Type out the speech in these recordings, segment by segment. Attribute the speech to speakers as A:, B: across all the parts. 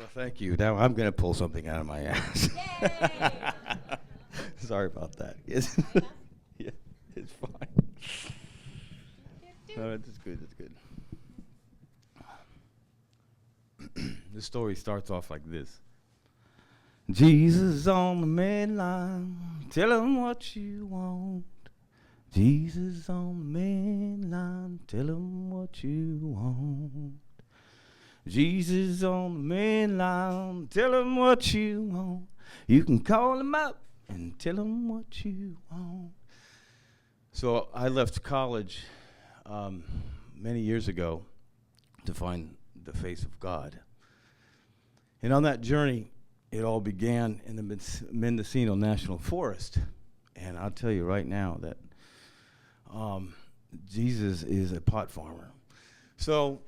A: Well, thank you. Now I'm going to pull something out of my ass. Sorry about that. Yeah, it's fine. No, it's good. It's good. The story starts off like this. Jesus on the main line, tell him what you want. Jesus on the main line, tell him what you want. Jesus on the main line, tell him what you want. You can call him up and tell him what you want. So I left college many years ago to find the face of God. And on that journey, it all began in the Mendocino National Forest. And I'll tell you right now that Jesus is a pot farmer. So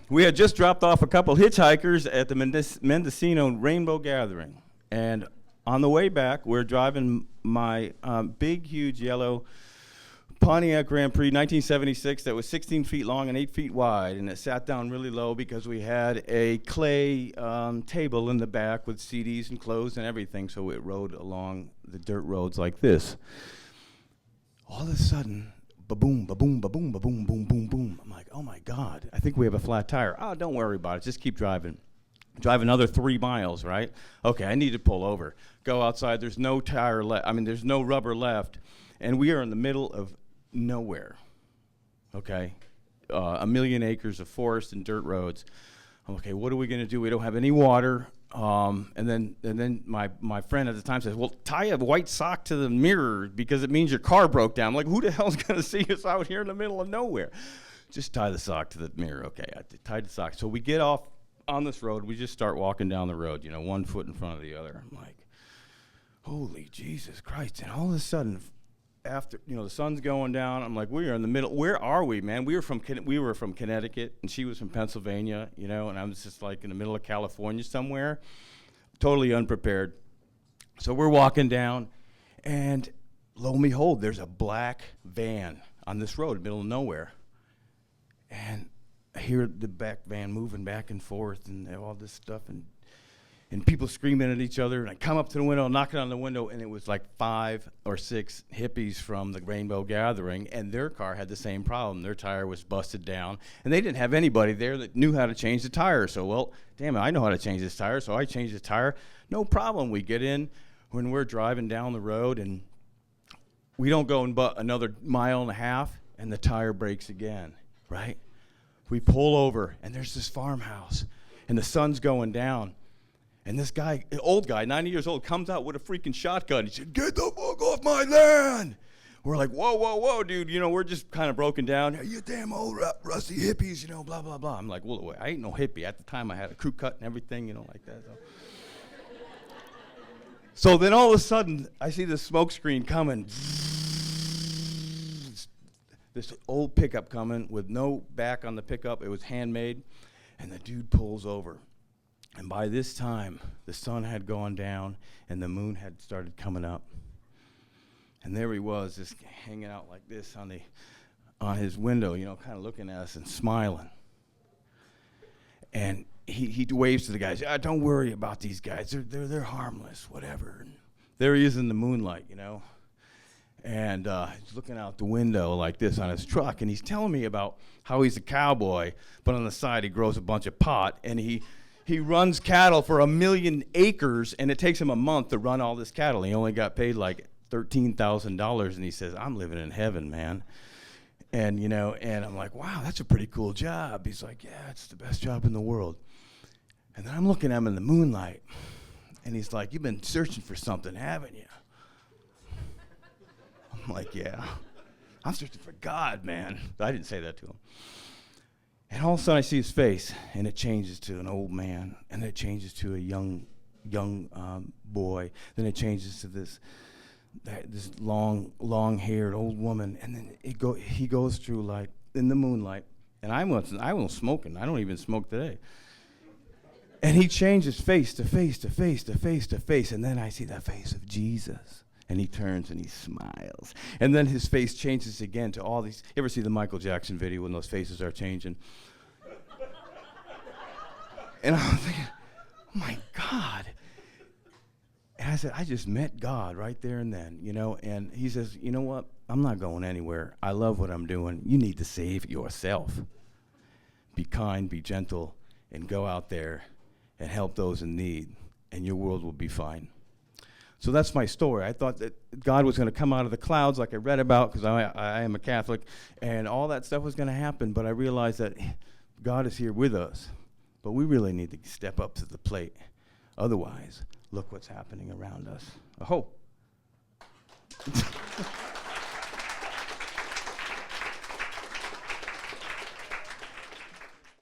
A: we had just dropped off a couple hitchhikers at the Mendocino Rainbow Gathering. And on the way back, we're driving my big, huge yellow Pontiac Grand Prix 1976 that was 16 feet long and 8 feet wide, and it sat down really low because we had a clay table in the back with CDs and clothes and everything, so it rode along the dirt roads like this. All of a sudden, ba-boom, ba-boom, ba-boom, ba-boom, boom, boom, boom. I'm like, oh my God, I think we have a flat tire. Oh, don't worry about it, just keep driving. Drive another 3 miles, right? Okay, I need to pull over. Go outside, there's no tire left, there's no rubber left, and we are in the middle of nowhere, okay? 1 million acres of forest and dirt roads. I'm okay, what are we gonna do? We don't have any water. And then my friend at the time says, well, tie a white sock to the mirror because it means your car broke down. I'm like, who the hell's gonna see us out here in the middle of nowhere? Just tie the sock to the mirror. Okay, I tied the sock. So we get off on this road, we just start walking down the road, 1 foot in front of the other. I'm like, holy Jesus Christ. And all of a sudden, after, the sun's going down, I'm like, we are in the middle. Where are we, man? We were from Connecticut, and she was from Pennsylvania, and I was just like in the middle of California somewhere, totally unprepared. So we're walking down, and lo and behold, there's a black van on this road, middle of nowhere. And I hear the back van moving back and forth and all this stuff, and people screaming at each other, and I come up to the window, knocking on the window, and it was like 5 or 6 hippies from the Rainbow Gathering, and their car had the same problem. Their tire was busted down, and they didn't have anybody there that knew how to change the tire. So, well, damn it, I know how to change this tire, so I changed the tire. No problem. We get in when we're driving down the road, and we don't go but another 1.5 miles, and the tire breaks again, right? We pull over, and there's this farmhouse, and the sun's going down. And this guy, an old guy, 90 years old, comes out with a freaking shotgun. He said, get the fuck off my land. We're like, whoa, whoa, whoa, dude. We're just kind of broken down. Hey, you damn old rusty hippies, blah, blah, blah. I'm like, well, I ain't no hippie. At the time, I had a crew cut and everything, like that. So then all of a sudden, I see this smoke screen coming. This old pickup coming with no back on the pickup. It was handmade. And the dude pulls over. And by this time, the sun had gone down and the moon had started coming up. And there he was, just hanging out like this on his window, kind of looking at us and smiling. And he waves to the guys, don't worry about these guys. They're harmless, whatever. And there he is in the moonlight, And he's looking out the window like this on his truck, and he's telling me about how he's a cowboy, but on the side he grows a bunch of pot, and he runs cattle for 1 million acres, and it takes him a month to run all this cattle. He only got paid like $13,000, and he says, I'm living in heaven, man. And, and I'm like, wow, that's a pretty cool job. He's like, yeah, it's the best job in the world. And then I'm looking at him in the moonlight, and he's like, you've been searching for something, haven't you? I'm like, yeah, I'm searching for God, man. I didn't say that to him. And all of a sudden I see his face, and it changes to an old man, and then it changes to a young boy. Then it changes to this long-haired old woman, and then he goes through like in the moonlight. And I was smoking. I don't even smoke today. And he changes face to face to face to face to face, and then I see the face of Jesus. And he turns and he smiles. And then his face changes again to all these. You ever see the Michael Jackson video when those faces are changing? And I'm thinking, oh my God. And I said, I just met God right there and then, you know. And he says, you know what? I'm not going anywhere. I love what I'm doing. You need to save yourself. Be kind, be gentle, and go out there and help those in need, and your world will be fine. So that's my story. I thought that God was going to come out of the clouds like I read about, because I am a Catholic, and all that stuff was going to happen, but I realized that God is here with us, but we really need to step up to the plate. Otherwise, look what's happening around us. Oh.